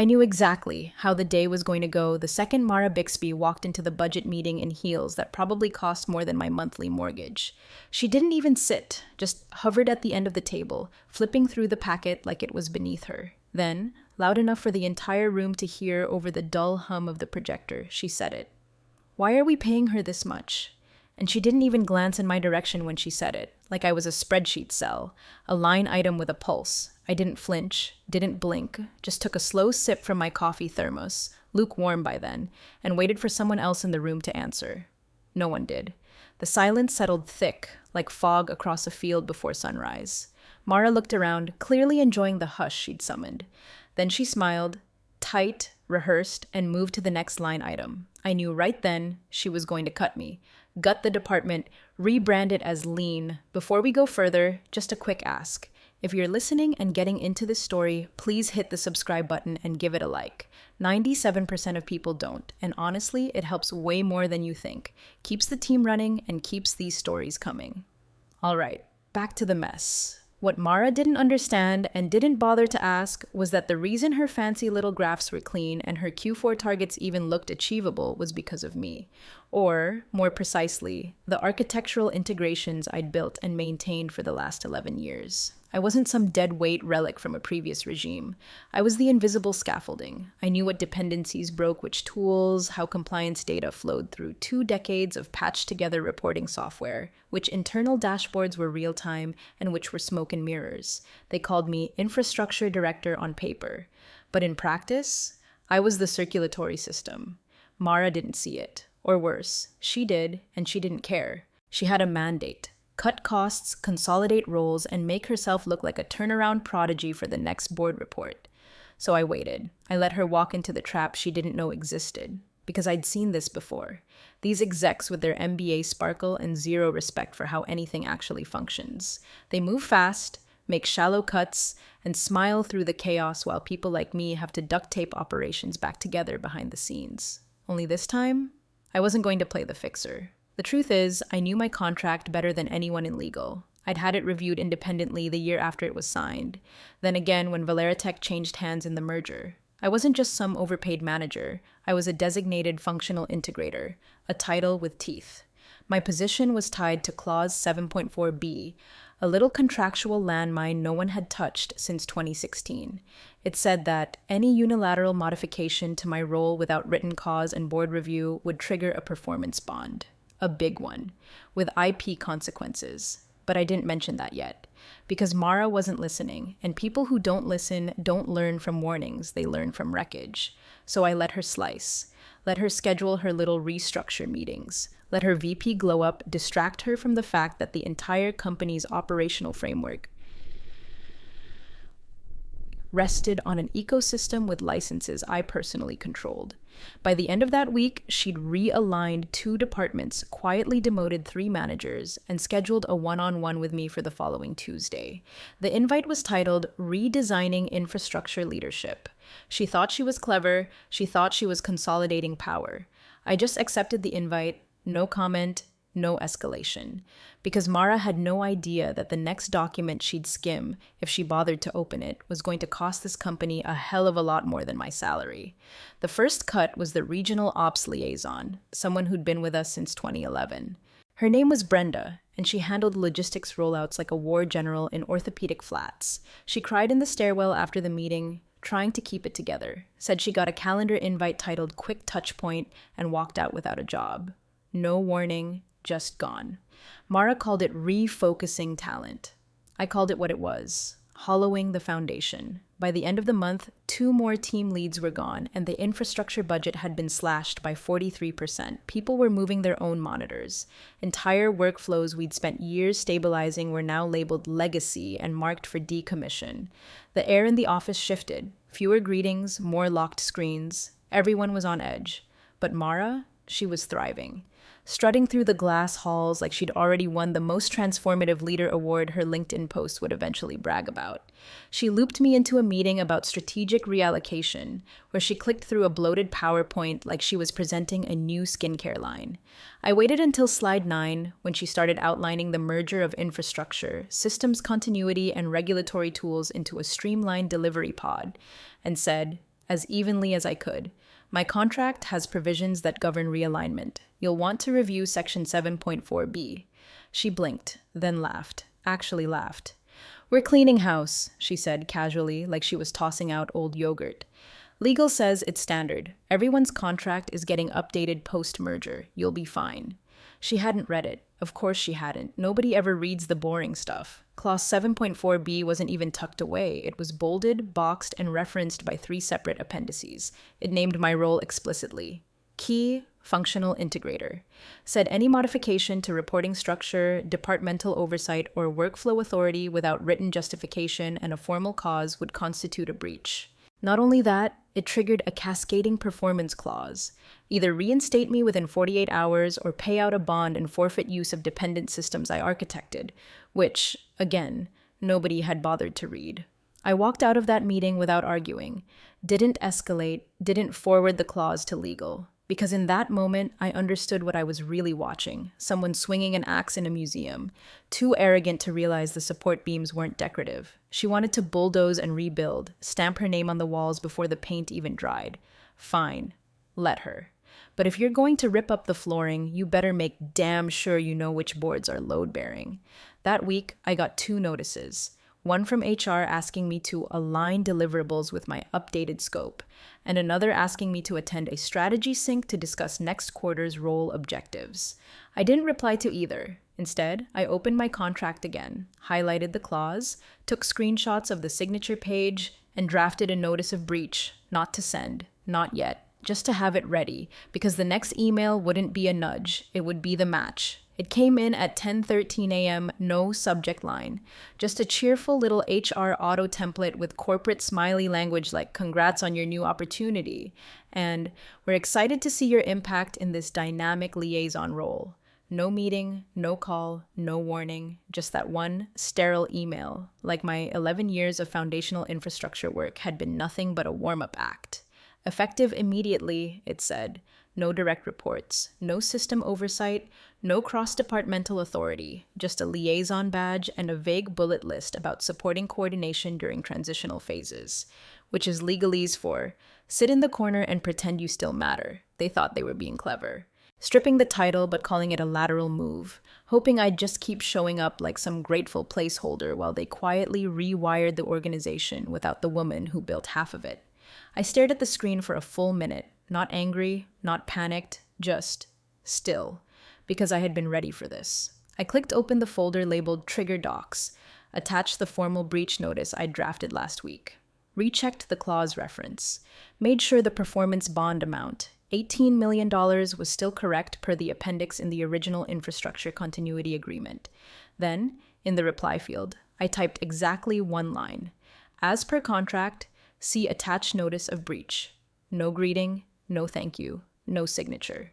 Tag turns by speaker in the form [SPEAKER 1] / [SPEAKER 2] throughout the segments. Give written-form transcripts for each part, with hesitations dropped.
[SPEAKER 1] I knew exactly how the day was going to go the second Mara Bixby walked into the budget meeting in heels that probably cost more than my monthly mortgage. She didn't even sit, just hovered at the end of the table, flipping through the packet like it was beneath her. Then, loud enough for the entire room to hear over the dull hum of the projector, she said it. "Why are we paying her this much?" And she didn't even glance in my direction when she said it, like I was a spreadsheet cell, a line item with a pulse. I didn't flinch, didn't blink, just took a slow sip from my coffee thermos, lukewarm by then, and waited for someone else in the room to answer. No one did. The silence settled thick, like fog across a field before sunrise. Mara looked around, clearly enjoying the hush she'd summoned. Then she smiled, tight, rehearsed, and moved to the next line item. I knew right then she was going to cut me, gut the department, rebrand it as lean. Before we go further, just a quick ask. If you're listening and getting into this story, please hit the subscribe button and give it a like. 97% of people don't, and honestly, it helps way more than you think. Keeps the team running and keeps these stories coming. All right, back to the mess. What Mara didn't understand and didn't bother to ask was that the reason her fancy little graphs were clean and her Q4 targets even looked achievable was because of me. Or, more precisely, the architectural integrations I'd built and maintained for the last 11 years. I wasn't some dead weight relic from a previous regime. I was the invisible scaffolding. I knew what dependencies broke which tools, how compliance data flowed through 2 decades of patched-together reporting software, which internal dashboards were real-time and which were smoke and mirrors. They called me infrastructure director on paper. But in practice, I was the circulatory system. Mara didn't see it. Or worse, she did, and she didn't care. She had a mandate. Cut costs, consolidate roles, and make herself look like a turnaround prodigy for the next board report. So I waited. I let her walk into the trap she didn't know existed, because I'd seen this before. These execs with their MBA sparkle and zero respect for how anything actually functions. They move fast, make shallow cuts, and smile through the chaos while people like me have to duct tape operations back together behind the scenes. Only this time, I wasn't going to play the fixer. The truth is, I knew my contract better than anyone in legal. I'd had it reviewed independently the year after it was signed. Then again, when Valeratech changed hands in the merger. I wasn't just some overpaid manager. I was a designated functional integrator, a title with teeth. My position was tied to Clause 7.4b, a little contractual landmine no one had touched since 2016. It said that any unilateral modification to my role without written cause and board review would trigger a performance bond. A big one, with IP consequences. But I didn't mention that yet, because Mara wasn't listening, and people who don't listen don't learn from warnings, they learn from wreckage. So I let her slice, let her schedule her little restructure meetings, let her VP glow up, distract her from the fact that the entire company's operational framework rested on an ecosystem with licenses I personally controlled. By the end of that week, she'd realigned 2 departments, quietly demoted 3 managers, and scheduled a one-on-one with me for the following Tuesday. The invite was titled Redesigning Infrastructure Leadership. She thought she was clever. She thought she was consolidating power. I just accepted the invite, no comment, no escalation, because Mara had no idea that the next document she'd skim, if she bothered to open it, was going to cost this company a hell of a lot more than my salary. The first cut was the regional ops liaison, someone who'd been with us since 2011. Her name was Brenda, and she handled logistics rollouts like a war general in orthopedic flats. She cried in the stairwell after the meeting, trying to keep it together, said she got a calendar invite titled Quick Touch Point, and walked out without a job. No warning, just gone. Mara called it refocusing talent. I called it what it was, hollowing the foundation. By the end of the month, 2 more team leads were gone, and the infrastructure budget had been slashed by 43%. People were moving their own monitors. Entire workflows we'd spent years stabilizing were now labeled legacy and marked for decommission. The air in the office shifted. Fewer greetings, more locked screens. Everyone was on edge. But Mara, she was thriving. Strutting through the glass halls like she'd already won the most transformative leader award her LinkedIn post would eventually brag about. She looped me into a meeting about strategic reallocation, where she clicked through a bloated PowerPoint like she was presenting a new skincare line. I waited until slide 9, when she started outlining the merger of infrastructure, systems continuity, and regulatory tools into a streamlined delivery pod, and said, as evenly as I could. My contract has provisions that govern realignment. You'll want to review Section 7.4b. She blinked, then laughed. Actually laughed. We're cleaning house, she said casually, like she was tossing out old yogurt. Legal says it's standard. Everyone's contract is getting updated post-merger. You'll be fine. She hadn't read it. Of course she hadn't. Nobody ever reads the boring stuff. Clause 7.4b wasn't even tucked away. It was bolded, boxed, and referenced by 3 separate appendices. It named my role explicitly. Key Functional Integrator. Said any modification to reporting structure, departmental oversight, or workflow authority without written justification and a formal cause would constitute a breach. Not only that, it triggered a cascading performance clause. Either reinstate me within 48 hours or pay out a bond and forfeit use of dependent systems I architected, which, again, nobody had bothered to read. I walked out of that meeting without arguing, didn't escalate, didn't forward the clause to legal. Because in that moment, I understood what I was really watching, someone swinging an axe in a museum, too arrogant to realize the support beams weren't decorative. She wanted to bulldoze and rebuild, stamp her name on the walls before the paint even dried. Fine, let her. But if you're going to rip up the flooring, you better make damn sure you know which boards are load-bearing. That week, I got 2 notices. One from HR asking me to align deliverables with my updated scope, and another asking me to attend a strategy sync to discuss next quarter's role objectives. I didn't reply to either. Instead, I opened my contract again, highlighted the clause, took screenshots of the signature page, and drafted a notice of breach, not to send, not yet, just to have it ready, because the next email wouldn't be a nudge, it would be the match. It came in at 10:13 a.m., no subject line. Just a cheerful little HR auto template with corporate smiley language like, "Congrats on your new opportunity," and "We're excited to see your impact in this dynamic liaison role." No meeting, no call, no warning, just that one sterile email, like my 11 years of foundational infrastructure work had been nothing but a warm-up act. Effective immediately, it said. No direct reports, no system oversight, no cross-departmental authority, just a liaison badge and a vague bullet list about supporting coordination during transitional phases, which is legalese for sit in the corner and pretend you still matter. They thought they were being clever. Stripping the title but calling it a lateral move, hoping I'd just keep showing up like some grateful placeholder while they quietly rewired the organization without the woman who built half of it. I stared at the screen for a full minute, not angry, not panicked, just still, because I had been ready for this. I clicked open the folder labeled Trigger Docs, attached the formal breach notice I'd drafted last week, rechecked the clause reference, made sure the performance bond amount, $18 million, was still correct per the appendix in the original infrastructure continuity agreement. Then, in the reply field, I typed exactly 1 line. As per contract, see attached notice of breach. No greeting, no thank you, no signature.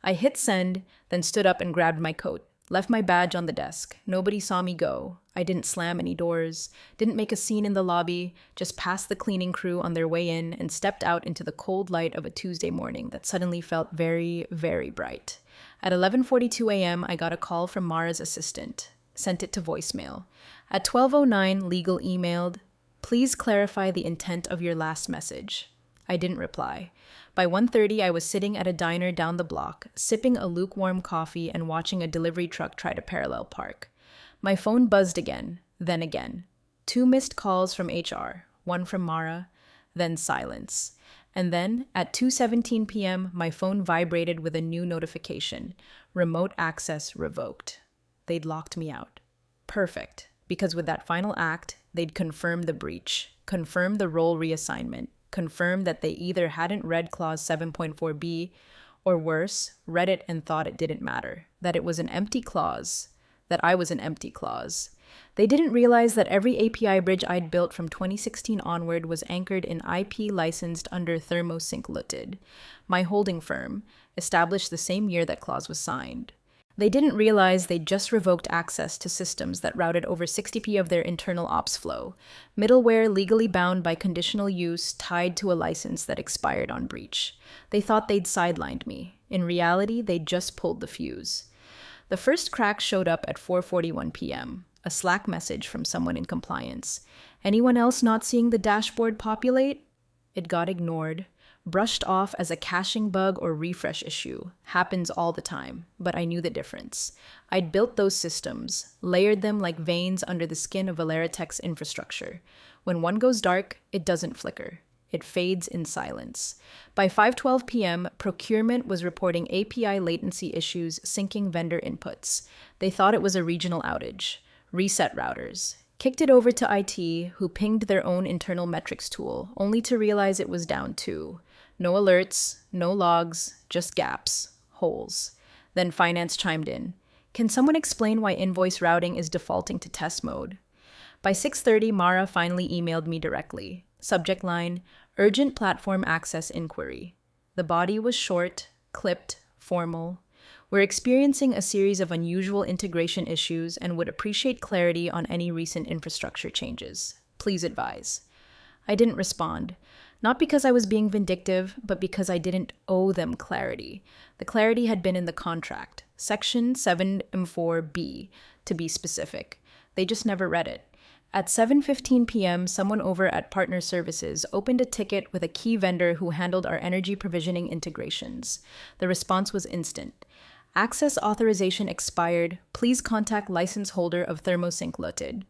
[SPEAKER 1] I hit send, then stood up and grabbed my coat, left my badge on the desk. Nobody saw me go. I didn't slam any doors, didn't make a scene in the lobby, just passed the cleaning crew on their way in and stepped out into the cold light of a Tuesday morning that suddenly felt very, very bright. At 11:42 a.m., I got a call from Mara's assistant. Sent it to voicemail. At 12:09, legal emailed, "Please clarify the intent of your last message." I didn't reply. By 1:30, I was sitting at a diner down the block, sipping a lukewarm coffee and watching a delivery truck try to parallel park. My phone buzzed again, then again. 2 missed calls from HR, 1 from Mara, then silence. And then, at 2:17 p.m., my phone vibrated with a new notification. Remote access revoked. They'd locked me out. Perfect, because with that final act, they'd confirm the breach, confirm the role reassignment, confirm that they either hadn't read clause 7.4b, or worse, read it and thought it didn't matter, that it was an empty clause, that I was an empty clause. They didn't realize that every API bridge I'd built from 2016 onward was anchored in IP licensed under Thermosync Limited, my holding firm, established the same year that clause was signed. They didn't realize they'd just revoked access to systems that routed over 60p of their internal ops flow, middleware legally bound by conditional use tied to a license that expired on breach. They thought they'd sidelined me. In reality, they'd just pulled the fuse. The first crack showed up at 4:41 p.m., a Slack message from someone in compliance. Anyone else not seeing the dashboard populate? It got ignored, brushed off as a caching bug or refresh issue. Happens all the time, but I knew the difference. I'd built those systems, layered them like veins under the skin of Valeratech's infrastructure. When one goes dark, it doesn't flicker. It fades in silence. By 5:12 p.m., procurement was reporting API latency issues syncing vendor inputs. They thought it was a regional outage. Reset routers. Kicked it over to IT, who pinged their own internal metrics tool, only to realize it was down too. No alerts, no logs, just gaps, holes. Then finance chimed in. Can someone explain why invoice routing is defaulting to test mode? By 6:30, Mara finally emailed me directly. Subject line, urgent platform access inquiry. The body was short, clipped, formal. We're experiencing a series of unusual integration issues and would appreciate clarity on any recent infrastructure changes. Please advise. I didn't respond. Not because I was being vindictive, but because I didn't owe them clarity. The clarity had been in the contract, Section 7M4B, to be specific. They just never read it. At 7:15 p.m., someone over at Partner Services opened a ticket with a key vendor who handled our energy provisioning integrations. The response was instant. Access authorization expired. Please contact license holder of ThermoSync Limited.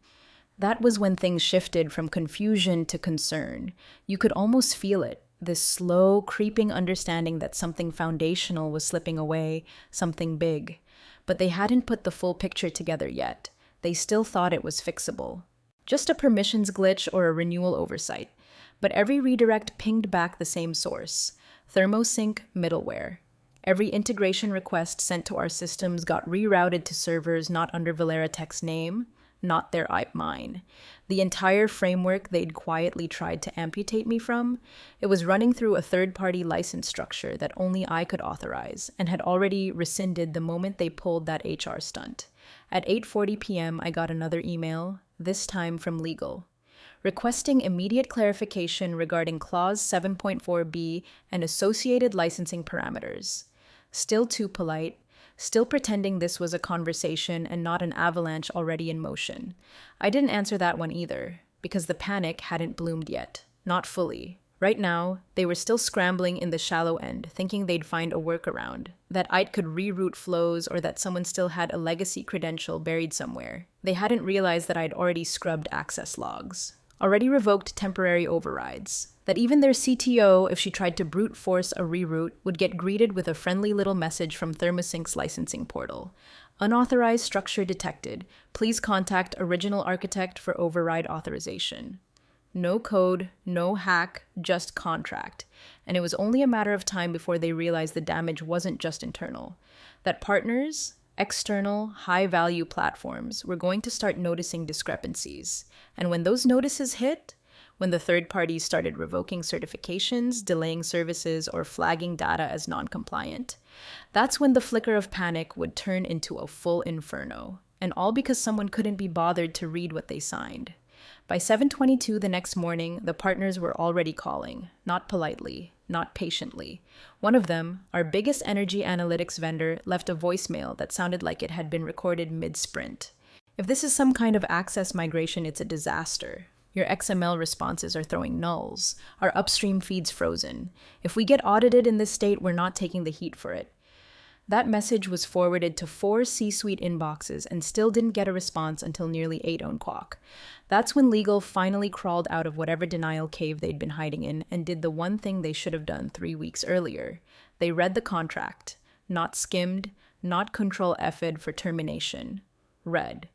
[SPEAKER 1] That was when things shifted from confusion to concern. You could almost feel it, this slow, creeping understanding that something foundational was slipping away, something big. But they hadn't put the full picture together yet. They still thought it was fixable. Just a permissions glitch or a renewal oversight. But every redirect pinged back the same source, ThermoSync middleware. Every integration request sent to our systems got rerouted to servers not under Valeratech's name, not their mine. The entire framework they'd quietly tried to amputate me from, it was running through a third-party license structure that only I could authorize, and had already rescinded the moment they pulled that HR stunt. At 8:40 p.m., I got another email, this time from legal, requesting immediate clarification regarding Clause 7.4b and associated licensing parameters. Still too polite, still pretending this was a conversation and not an avalanche already in motion. I didn't answer that one either, because the panic hadn't bloomed yet. Not fully. Right now, they were still scrambling in the shallow end, thinking they'd find a workaround, that I could reroute flows or that someone still had a legacy credential buried somewhere. They hadn't realized that I'd already scrubbed access logs, already revoked temporary overrides, that even their CTO, if she tried to brute force a reroute, would get greeted with a friendly little message from ThermoSync's licensing portal. Unauthorized structure detected. Please contact original architect for override authorization. No code, no hack, just contract. And it was only a matter of time before they realized the damage wasn't just internal. That partners, external, high-value platforms were going to start noticing discrepancies. And when those notices hit, when the third parties started revoking certifications, delaying services, or flagging data as non-compliant, that's when the flicker of panic would turn into a full inferno. And all because someone couldn't be bothered to read what they signed. By 7:22 the next morning, the partners were already calling, not politely, not patiently. One of them, our biggest energy analytics vendor, left a voicemail that sounded like it had been recorded mid-sprint. If this is some kind of access migration, it's a disaster. Your XML responses are throwing nulls. Our upstream feed's frozen. If we get audited in this state, we're not taking the heat for it. That message was forwarded to 4 C-suite inboxes and still didn't get a response until nearly 8 o'clock. That's when legal finally crawled out of whatever denial cave they'd been hiding in and did the one thing they should have done 3 weeks earlier. They read the contract. Not skimmed, not control-F'd for termination. Read.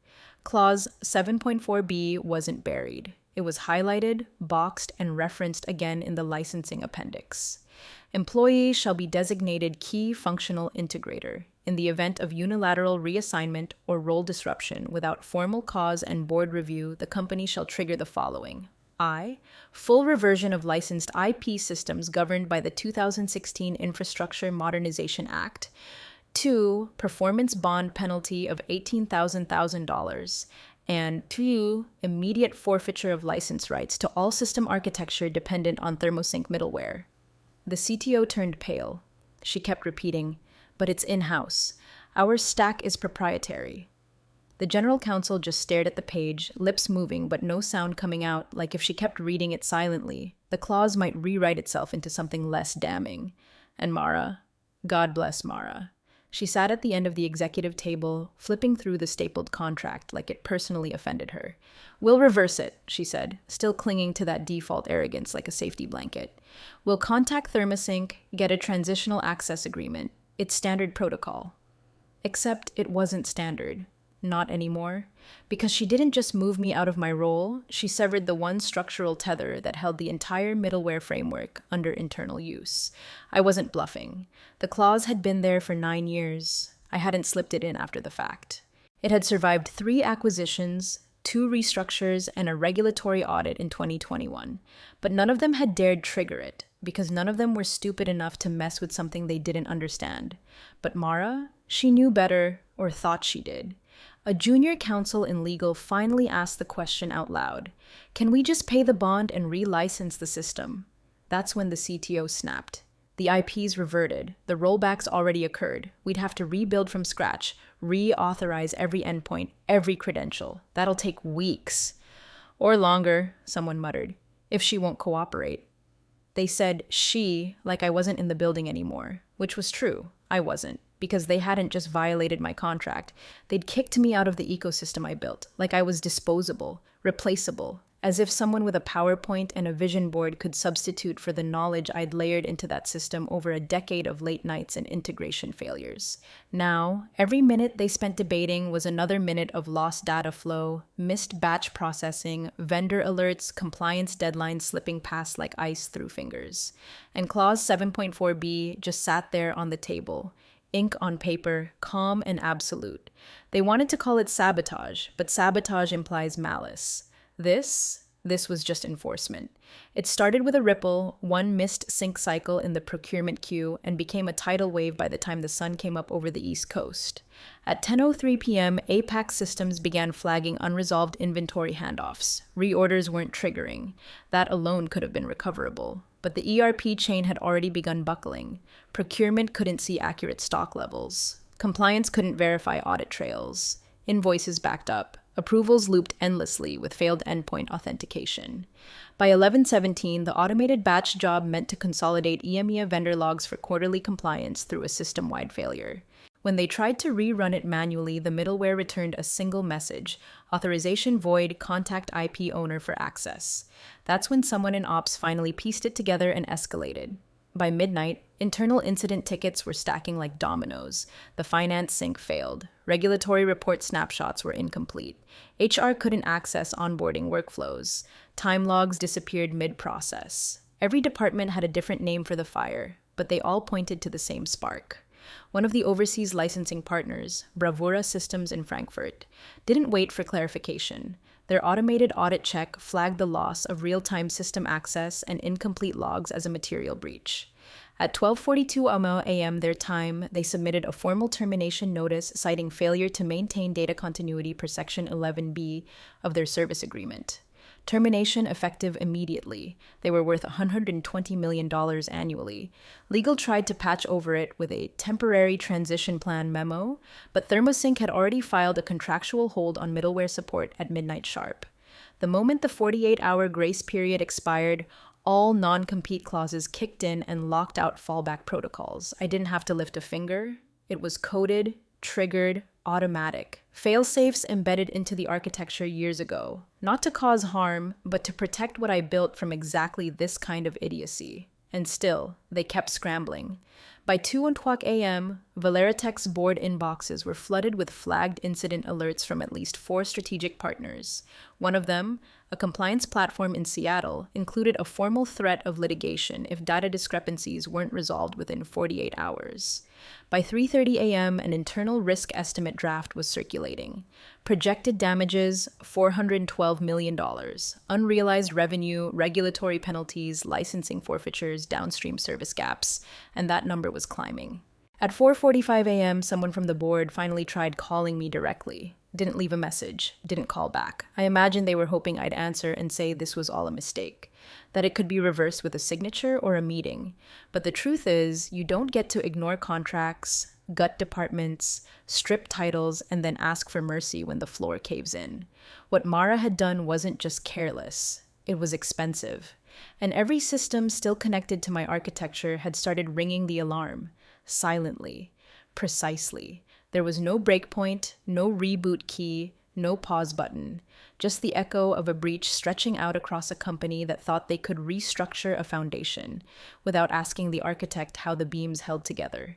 [SPEAKER 1] Clause 7.4b wasn't buried. It was highlighted, boxed, and referenced again in the licensing appendix. Employee shall be designated key functional integrator. In the event of unilateral reassignment or role disruption without formal cause and board review, the company shall trigger the following. I. Full reversion of licensed IP systems governed by the 2016 Infrastructure Modernization Act. 2. Performance bond penalty of $18,000. And 2. Immediate forfeiture of license rights to all system architecture dependent on ThermoSync middleware. The CTO turned pale. She kept repeating, but it's in-house. Our stack is proprietary. The general counsel just stared at the page, lips moving but no sound coming out, like if she kept reading it silently, The clause might rewrite itself into something less damning. And Mara, God bless Mara. She sat at the end of the executive table, flipping through the stapled contract like it personally offended her. "We'll reverse it," she said, still clinging to that default arrogance like a safety blanket. "We'll contact ThermoSync, get a transitional access agreement. It's standard protocol." Except it wasn't standard. Not anymore. Because she didn't just move me out of my role, she severed the one structural tether that held the entire middleware framework under internal use. I wasn't bluffing. The clause had been there for 9 years. I hadn't slipped it in after the fact. It had survived 3 acquisitions, 2 restructures, and a regulatory audit in 2021. But none of them had dared trigger it, because none of them were stupid enough to mess with something they didn't understand. But Mara, she knew better, or thought she did. A junior counsel in legal finally asked the question out loud. Can we just pay the bond and relicense the system? That's when the CTO snapped. The IPs reverted. The rollbacks already occurred. We'd have to rebuild from scratch, reauthorize every endpoint, every credential. That'll take weeks. Or longer, someone muttered, if she won't cooperate. They said she, like I wasn't in the building anymore, which was true. I wasn't. Because they hadn't just violated my contract. They'd kicked me out of the ecosystem I built, like I was disposable, replaceable, as if someone with a PowerPoint and a vision board could substitute for the knowledge I'd layered into that system over a decade of late nights and integration failures. Now, every minute they spent debating was another minute of lost data flow, missed batch processing, vendor alerts, compliance deadlines slipping past like ice through fingers. And Clause 7.4b just sat there on the table, ink on paper, calm and absolute. They wanted to call it sabotage, but sabotage implies malice. This was just enforcement. It started with a ripple, one missed sync cycle in the procurement queue, and became a tidal wave by the time the sun came up over the East Coast. At 10:03 p.m., APAC systems began flagging unresolved inventory handoffs. Reorders weren't triggering. That alone could have been recoverable. But the ERP chain had already begun buckling. Procurement couldn't see accurate stock levels. Compliance couldn't verify audit trails. Invoices backed up. Approvals looped endlessly with failed endpoint authentication. By 11:17, the automated batch job meant to consolidate EMEA vendor logs for quarterly compliance through a system-wide failure. When they tried to rerun it manually, the middleware returned a single message: authorization void, contact IP owner for access. That's when someone in ops finally pieced it together and escalated. By midnight, internal incident tickets were stacking like dominoes. The finance sync failed. Regulatory report snapshots were incomplete. HR couldn't access onboarding workflows. Time logs disappeared mid-process. Every department had a different name for the fire, but they all pointed to the same spark. One of the overseas licensing partners, Bravura Systems in Frankfurt, didn't wait for clarification. Their automated audit check flagged the loss of real-time system access and incomplete logs as a material breach. At 12:42 a.m. their time, they submitted a formal termination notice citing failure to maintain data continuity per Section 11B of their service agreement. Termination effective immediately. They were worth $120 million annually. Legal tried to patch over it with a temporary transition plan memo, but ThermoSync had already filed a contractual hold on middleware support at midnight sharp. The moment the 48-hour grace period expired, all non-compete clauses kicked in and locked out fallback protocols. I didn't have to lift a finger. It was coded, triggered, automatic. Fail-safes embedded into the architecture years ago, not to cause harm, but to protect what I built from exactly this kind of idiocy. And still, they kept scrambling. By 2:00 a.m., Valeratech's board inboxes were flooded with flagged incident alerts from at least 4 strategic partners. One of them, a compliance platform in Seattle, included a formal threat of litigation if data discrepancies weren't resolved within 48 hours. By 3:30 a.m., an internal risk estimate draft was circulating. Projected damages, $412 million. Unrealized revenue, regulatory penalties, licensing forfeitures, downstream service gaps, and that number was climbing. At 4:45 a.m., someone from the board finally tried calling me directly. Didn't leave a message, didn't call back. I imagine they were hoping I'd answer and say this was all a mistake, that it could be reversed with a signature or a meeting. But the truth is, you don't get to ignore contracts, gut departments, strip titles, and then ask for mercy when the floor caves in. What Mara had done wasn't just careless. It was expensive. And every system still connected to my architecture had started ringing the alarm, silently, precisely. There was no breakpoint, no reboot key, no pause button, just the echo of a breach stretching out across a company that thought they could restructure a foundation without asking the architect how the beams held together.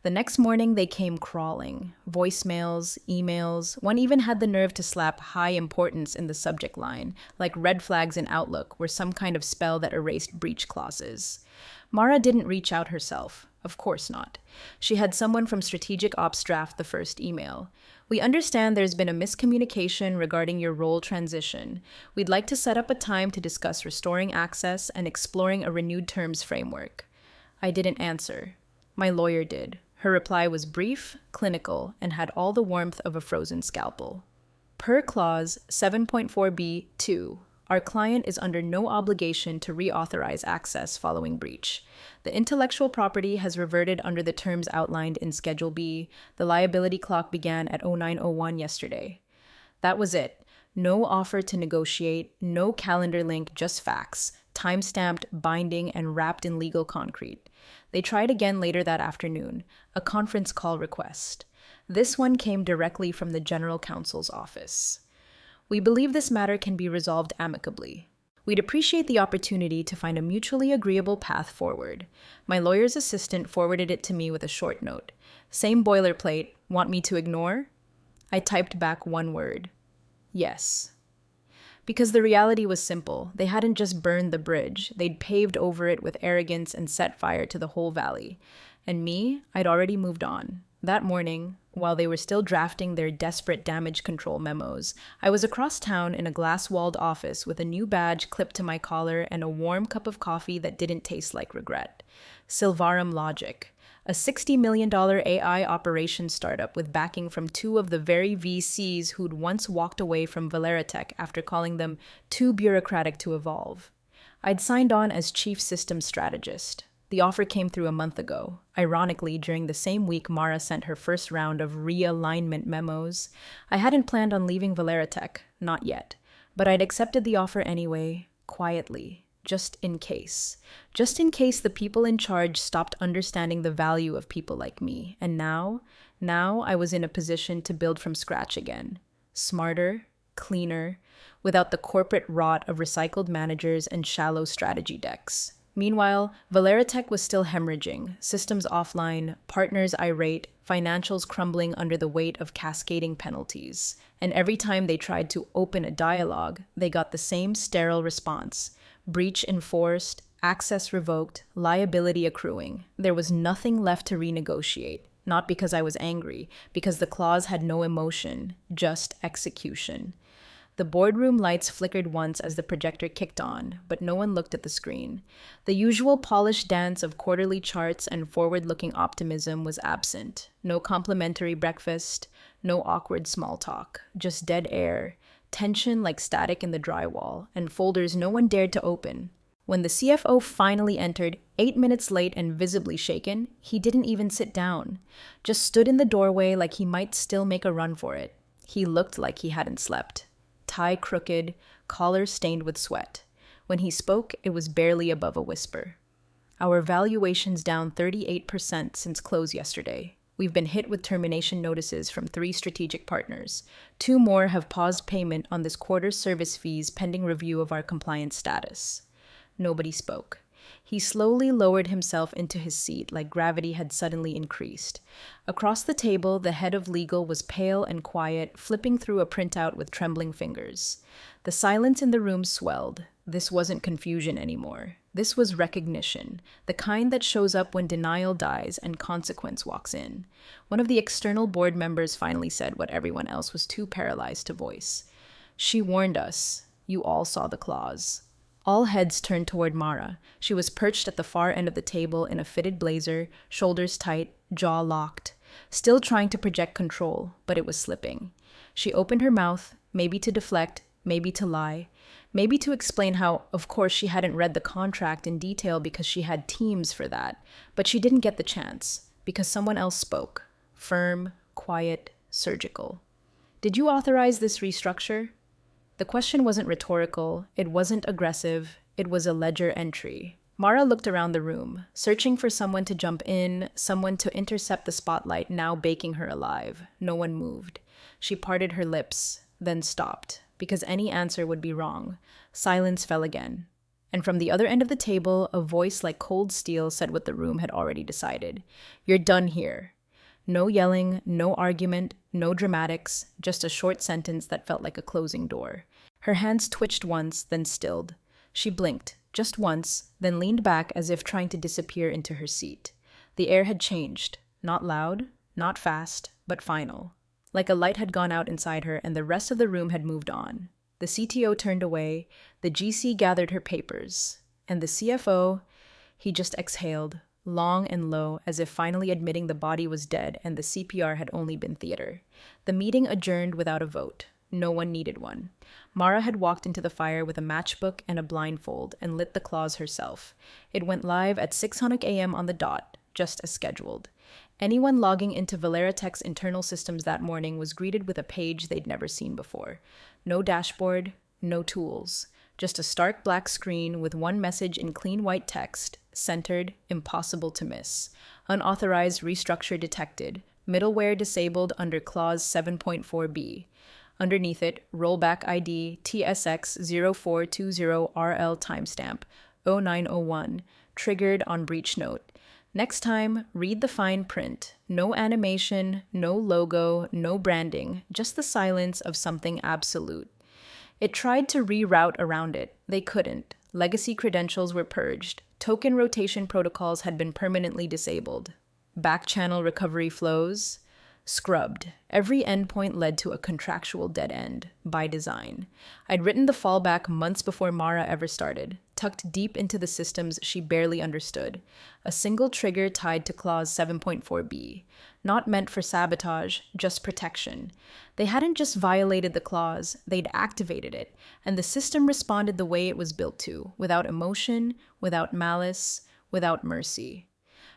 [SPEAKER 1] The next morning, they came crawling. Voicemails, emails. One even had the nerve to slap high importance in the subject line, like red flags in Outlook were some kind of spell that erased breach clauses. Mara didn't reach out herself. Of course not. She had someone from Strategic Ops draft the first email. We understand there's been a miscommunication regarding your role transition. We'd like to set up a time to discuss restoring access and exploring a renewed terms framework. I didn't answer. My lawyer did. Her reply was brief, clinical, and had all the warmth of a frozen scalpel. Per clause 7.4b(2), our client is under no obligation to reauthorize access following breach. The intellectual property has reverted under the terms outlined in Schedule B. The liability clock began at 09:01 yesterday. That was it. No offer to negotiate, no calendar link, just facts, time-stamped, binding, and wrapped in legal concrete. They tried again later that afternoon, a conference call request. This one came directly from the General Counsel's office. We believe this matter can be resolved amicably. We'd appreciate the opportunity to find a mutually agreeable path forward. My lawyer's assistant forwarded it to me with a short note. Same boilerplate, want me to ignore? I typed back one word. Yes. Because the reality was simple. They hadn't just burned the bridge, they'd paved over it with arrogance and set fire to the whole valley. And me, I'd already moved on. That morning, while they were still drafting their desperate damage control memos, I was across town in a glass-walled office with a new badge clipped to my collar and a warm cup of coffee that didn't taste like regret. Silvarum Logic, a $60 million AI operations startup with backing from two of the very VCs who'd once walked away from Valeratech after calling them too bureaucratic to evolve. I'd signed on as chief systems strategist. The offer came through a month ago. Ironically, during the same week Mara sent her first round of realignment memos. I hadn't planned on leaving Valeratech, not yet. But I'd accepted the offer anyway, quietly, just in case. Just in case the people in charge stopped understanding the value of people like me. And now I was in a position to build from scratch again. Smarter, cleaner, without the corporate rot of recycled managers and shallow strategy decks. Meanwhile, Valeratech was still hemorrhaging, systems offline, partners irate, financials crumbling under the weight of cascading penalties. And every time they tried to open a dialogue, they got the same sterile response. Breach enforced, access revoked, liability accruing. There was nothing left to renegotiate. Not because I was angry, because the clause had no emotion, just execution. The boardroom lights flickered once as the projector kicked on, but no one looked at the screen. The usual polished dance of quarterly charts and forward-looking optimism was absent. No complimentary breakfast, no awkward small talk, just dead air, tension like static in the drywall, and folders no one dared to open. When the CFO finally entered, 8 minutes late and visibly shaken, he didn't even sit down, just stood in the doorway like he might still make a run for it. He looked like he hadn't slept. Tie crooked, collar stained with sweat. When he spoke, it was barely above a whisper. Our valuation's down 38% since close yesterday. We've been hit with termination notices from 3 strategic partners. 2 more have paused payment on this quarter's service fees pending review of our compliance status. Nobody spoke. He slowly lowered himself into his seat like gravity had suddenly increased. Across the table, the head of legal was pale and quiet, flipping through a printout with trembling fingers. The silence in the room swelled. This wasn't confusion anymore. This was recognition, the kind that shows up when denial dies and consequence walks in. One of the external board members finally said what everyone else was too paralyzed to voice. She warned us. You all saw the clause. All heads turned toward Mara. She was perched at the far end of the table in a fitted blazer, shoulders tight, jaw locked, still trying to project control, but it was slipping. She opened her mouth, maybe to deflect, maybe to lie, maybe to explain how, of course, she hadn't read the contract in detail because she had teams for that, but she didn't get the chance, because someone else spoke. Firm, quiet, surgical. Did you authorize this restructure? The question wasn't rhetorical, it wasn't aggressive, It was a ledger entry. Mara looked around the room, searching for someone to jump in, someone to intercept the spotlight now baking her alive. No one moved. She parted her lips, then stopped, because any answer would be wrong. Silence fell again. And from the other end of the table, a voice like cold steel said what the room had already decided. "You're done here." No yelling, no argument, no dramatics, just a short sentence that felt like a closing door. Her hands twitched once, then stilled. She blinked, just once, then leaned back as if trying to disappear into her seat. The air had changed. Not loud, not fast, but final. Like a light had gone out inside her and the rest of the room had moved on. The CTO turned away, the GC gathered her papers, and the CFO, he just exhaled, long and low, as if finally admitting the body was dead and the CPR had only been theater. The meeting adjourned without a vote. No one needed one. Mara had walked into the fire with a matchbook and a blindfold and lit the clause herself. It went live at 6:00 a.m. on the dot, just as scheduled. Anyone logging into Valera Tech's internal systems that morning was greeted with a page they'd never seen before. No dashboard, no tools, just a stark black screen with one message in clean white text, centered, impossible to miss. Unauthorized restructure detected, middleware disabled under clause 7.4b. Underneath it, rollback ID TSX0420RL timestamp 0901, triggered on breach note. Next time, read the fine print. No animation, no logo, no branding, just the silence of something absolute. It tried to reroute around it. They couldn't. Legacy credentials were purged. Token rotation protocols had been permanently disabled. Back-channel recovery flows scrubbed. Every endpoint led to a contractual dead end, by design. I'd written the fallback months before Mara ever started, tucked deep into the systems she barely understood. A single trigger tied to clause 7.4b. Not meant for sabotage, just protection. They hadn't just violated the clause, they'd activated it, and the system responded the way it was built to, without emotion, without malice, without mercy.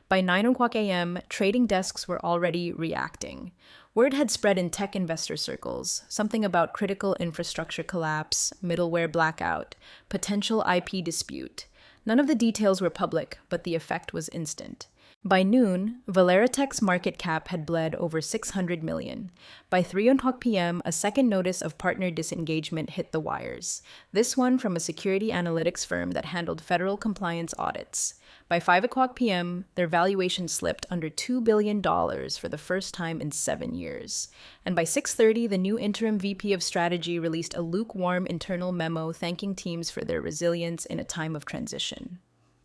[SPEAKER 1] By 9:00 a.m., trading desks were already reacting. Word had spread in tech investor circles, something about critical infrastructure collapse, middleware blackout, potential IP dispute. None of the details were public, but the effect was instant. By noon, Valera Tech's market cap had bled over $600 million. By 3:00 p.m., a second notice of partner disengagement hit the wires. This one from a security analytics firm that handled federal compliance audits. By 5:00 p.m., their valuation slipped under $2 billion for the first time in 7 years. And by 6:30, the new interim VP of strategy released a lukewarm internal memo thanking teams for their resilience in a time of transition.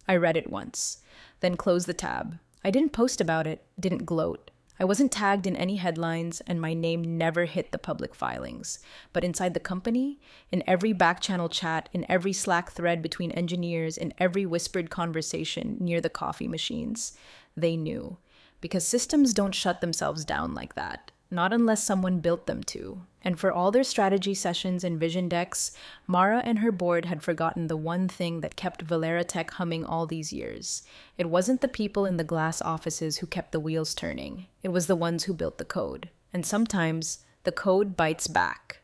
[SPEAKER 1] I read it once, then closed the tab. I didn't post about it, didn't gloat. I wasn't tagged in any headlines, and my name never hit the public filings. But inside the company, in every back-channel chat, in every Slack thread between engineers, in every whispered conversation near the coffee machines, they knew. Because systems don't shut themselves down like that. Not unless someone built them to. And for all their strategy sessions and vision decks, Mara and her board had forgotten the one thing that kept Valera Tech humming all these years. It wasn't the people in the glass offices who kept the wheels turning. It was the ones who built the code. And sometimes, the code bites back.